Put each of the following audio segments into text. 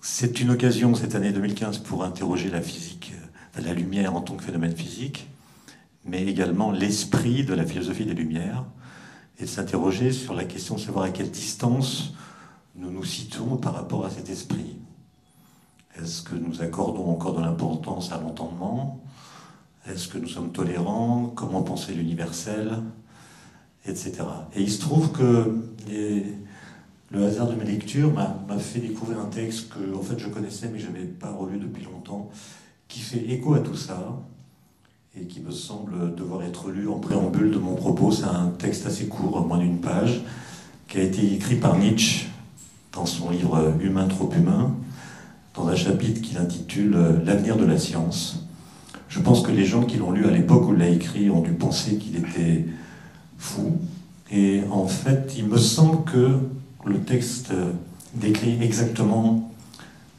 C'est une occasion, cette année 2015, pour interroger la physique, la lumière en tant que phénomène physique, mais également l'esprit de la philosophie des Lumières, et de s'interroger sur la question de savoir à quelle distance nous nous situons par rapport à cet esprit. Est-ce que nous accordons encore de l'importance à l'entendement? Est-ce que nous sommes tolérants? Comment penser l'universel? Etc. Et il se trouve que le hasard de mes lectures m'a fait découvrir un texte que en fait, je connaissais mais que je n'avais pas relu depuis longtemps, qui fait écho à tout ça, et qui me semble devoir être lu en préambule de mon propos. C'est un texte assez court, moins d'une page, qui a été écrit par Nietzsche dans son livre « Humain trop humain », dans un chapitre qu'il intitule « L'avenir de la science ». Je pense que les gens qui l'ont lu à l'époque où il l'a écrit ont dû penser qu'il était fou. Et en fait, il me semble que le texte décrit exactement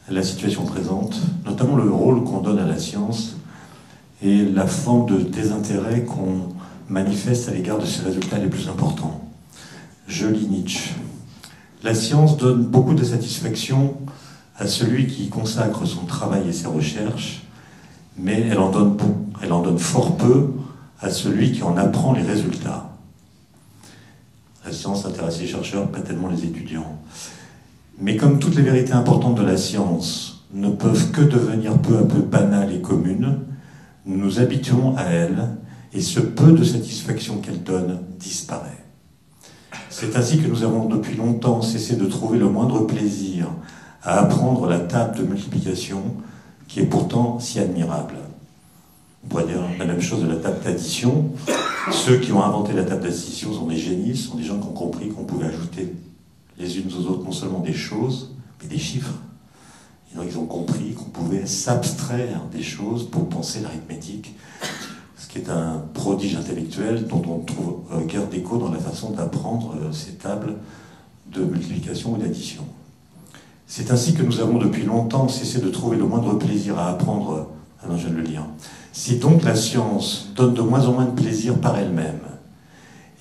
la situation présente, notamment le rôle qu'on donne à la science et la forme de désintérêt qu'on manifeste à l'égard de ses résultats les plus importants. Je lis Nietzsche. La science donne beaucoup de satisfaction à celui qui consacre son travail et ses recherches, mais elle en donne fort peu à celui qui en apprend les résultats. La science intéresse les chercheurs, pas tellement les étudiants. Mais comme toutes les vérités importantes de la science ne peuvent que devenir peu à peu banales et communes, nous nous habituons à elle, et ce peu de satisfaction qu'elle donne disparaît. C'est ainsi que nous avons depuis longtemps cessé de trouver le moindre plaisir à apprendre la table de multiplication, qui est pourtant si admirable. On pourrait dire la même chose de la table d'addition. Ceux qui ont inventé la table d'addition sont des génies, sont des gens qui ont compris qu'on pouvait ajouter les unes aux autres non seulement des choses, mais des chiffres. Et donc ils ont compris qu'on pouvait s'abstraire des choses pour penser l'arithmétique, ce qui est un prodige intellectuel dont on trouve guère d'écho dans la façon d'apprendre ces tables de multiplication ou d'addition. C'est ainsi que nous avons depuis longtemps cessé de trouver le moindre plaisir à apprendre. Ah non, je viens de le lire. Si donc la science donne de moins en moins de plaisir par elle-même,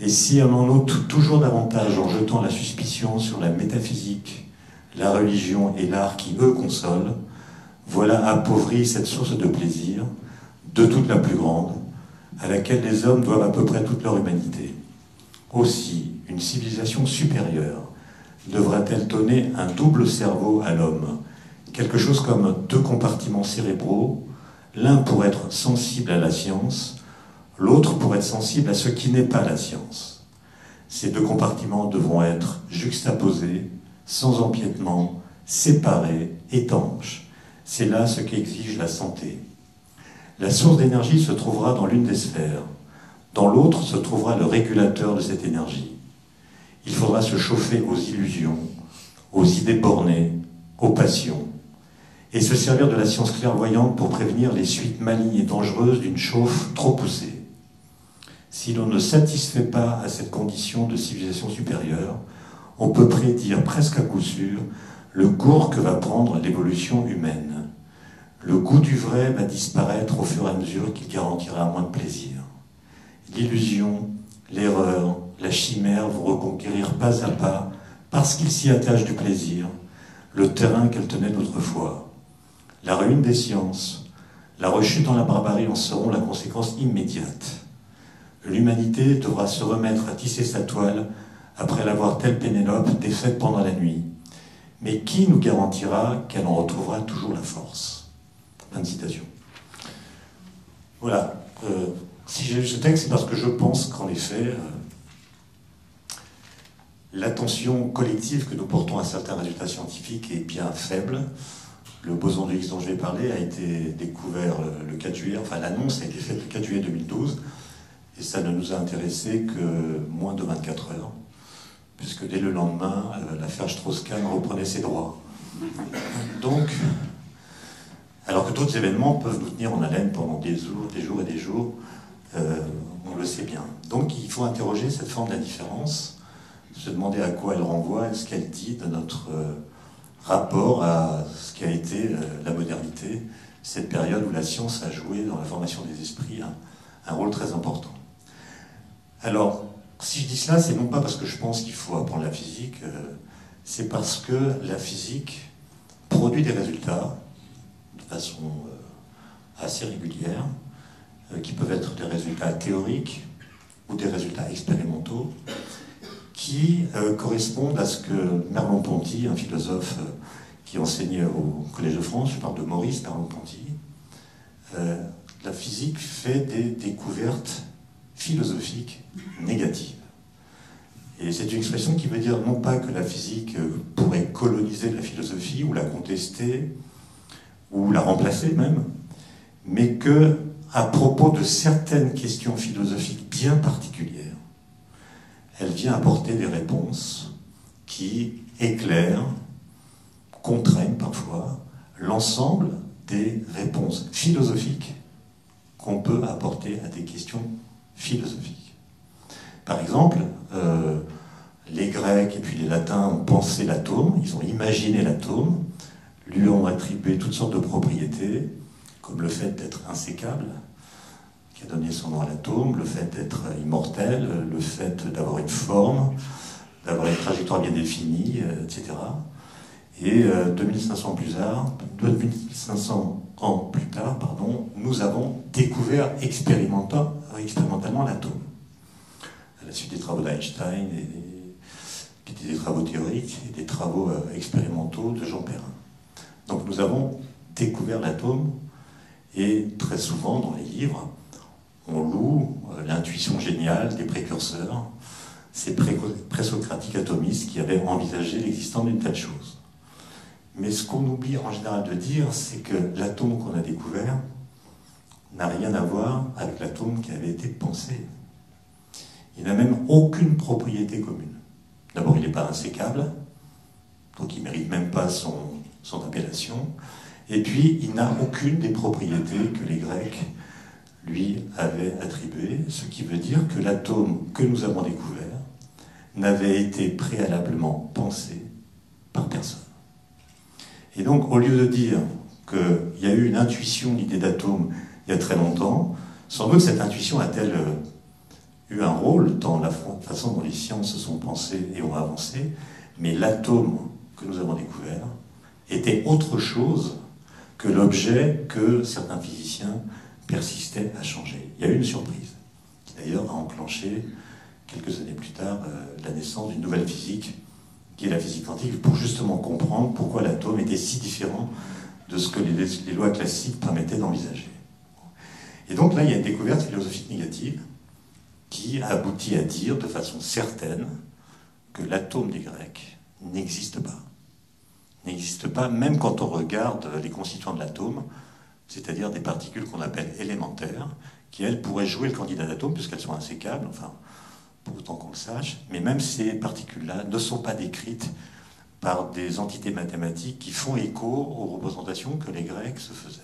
et si elle en ôte toujours davantage en jetant la suspicion sur la métaphysique, la religion et l'art qui, eux, consolent, voilà appauvrie cette source de plaisir, de toute la plus grande, à laquelle les hommes doivent à peu près toute leur humanité. Aussi, une civilisation supérieure devra-t-elle donner un double cerveau à l'homme, quelque chose comme deux compartiments cérébraux, l'un pour être sensible à la science, l'autre pour être sensible à ce qui n'est pas la science. Ces deux compartiments devront être juxtaposés, sans empiètement, séparés, étanches. C'est là ce qu'exige la santé. La source d'énergie se trouvera dans l'une des sphères. Dans l'autre se trouvera le régulateur de cette énergie. Il faudra se chauffer aux illusions, aux idées bornées, aux passions, et se servir de la science clairvoyante pour prévenir les suites malignes et dangereuses d'une chauffe trop poussée. Si l'on ne satisfait pas à cette condition de civilisation supérieure, on peut prédire presque à coup sûr le cours que va prendre l'évolution humaine. Le goût du vrai va disparaître au fur et à mesure qu'il garantira moins de plaisir. L'illusion, l'erreur, la chimère vont reconquérir pas à pas, parce qu'ils s'y attachent du plaisir, le terrain qu'elles tenaient autrefois. La ruine des sciences, la rechute dans la barbarie en seront la conséquence immédiate. L'humanité devra se remettre à tisser sa toile après l'avoir, telle Pénélope, défaite pendant la nuit. Mais qui nous garantira qu'elle en retrouvera toujours la force? Fin de citation. Voilà. Si j'ai lu ce texte, c'est parce que je pense qu'en effet, l'attention collective que nous portons à certains résultats scientifiques est bien faible. Le boson de Higgs dont je vais parler a été découvert le 4 juillet, enfin l'annonce a été faite le 4 juillet 2012, et ça ne nous a intéressé que moins de 24 heures, puisque dès le lendemain, l'affaire Strauss-Kahn reprenait ses droits. Donc, alors que d'autres événements peuvent nous tenir en haleine pendant des jours et des jours, on le sait bien. Donc il faut interroger cette forme d'indifférence, se demander à quoi elle renvoie, ce qu'elle dit de notre rapport à ce qui a été la modernité, cette période où la science a joué dans la formation des esprits un rôle très important. Alors, si je dis cela, c'est non pas parce que je pense qu'il faut apprendre la physique, c'est parce que la physique produit des résultats de façon assez régulière, qui peuvent être des résultats théoriques ou des résultats expérimentaux, qui correspondent à ce que Merleau-Ponty, un philosophe qui enseignait au Collège de France, je parle de Maurice Merleau-Ponty, la physique fait des découvertes philosophiques négatives. Et c'est une expression qui veut dire non pas que la physique pourrait coloniser la philosophie, ou la contester, ou la remplacer même, mais que, à propos de certaines questions philosophiques bien particulières, elle vient apporter des réponses qui éclairent, contraignent parfois, l'ensemble des réponses philosophiques qu'on peut apporter à des questions philosophiques. Par exemple, les Grecs et puis les Latins ont pensé l'atome, ils ont imaginé l'atome, lui ont attribué toutes sortes de propriétés, comme le fait d'être insécable, qui a donné son nom à l'atome, le fait d'être immortel, le fait d'avoir une forme, d'avoir une trajectoire bien définie, etc. Et 2500 ans plus tard, nous avons découvert expérimentalement l'atome. À la suite des travaux d'Einstein, des travaux théoriques et des travaux expérimentaux de Jean Perrin. Donc nous avons découvert l'atome, et très souvent dans les livres, on loue l'intuition géniale des précurseurs, ces présocratiques atomistes qui avaient envisagé l'existence d'une telle chose. Mais ce qu'on oublie en général de dire, c'est que l'atome qu'on a découvert n'a rien à voir avec l'atome qui avait été pensé. Il n'a même aucune propriété commune. D'abord, il n'est pas insécable, donc il ne mérite même pas son appellation. Et puis, il n'a aucune des propriétés que les Grecs lui avaient attribuées, ce qui veut dire que l'atome que nous avons découvert n'avait été préalablement pensé par personne. Et donc, au lieu de dire qu'il y a eu une intuition, l'idée d'atome, il y a très longtemps, sans doute cette intuition a-t-elle eu un rôle dans la façon dont les sciences se sont pensées et ont avancé, mais l'atome que nous avons découvert était autre chose que l'objet que certains physiciens persistaient à changer. Il y a eu une surprise, qui d'ailleurs a enclenché, quelques années plus tard, la naissance d'une nouvelle physique, qui est la physique quantique, pour justement comprendre pourquoi l'atome était si différent de ce que les lois classiques permettaient d'envisager. Et donc là, il y a une découverte philosophique négative qui aboutit à dire de façon certaine que l'atome des Grecs n'existe pas. N'existe pas, même quand on regarde les constituants de l'atome, c'est-à-dire des particules qu'on appelle élémentaires, qui, elles, pourraient jouer le candidat d'atome, puisqu'elles sont insécables, enfin, pour autant qu'on le sache, mais même ces particules-là ne sont pas décrites par des entités mathématiques qui font écho aux représentations que les Grecs se faisaient.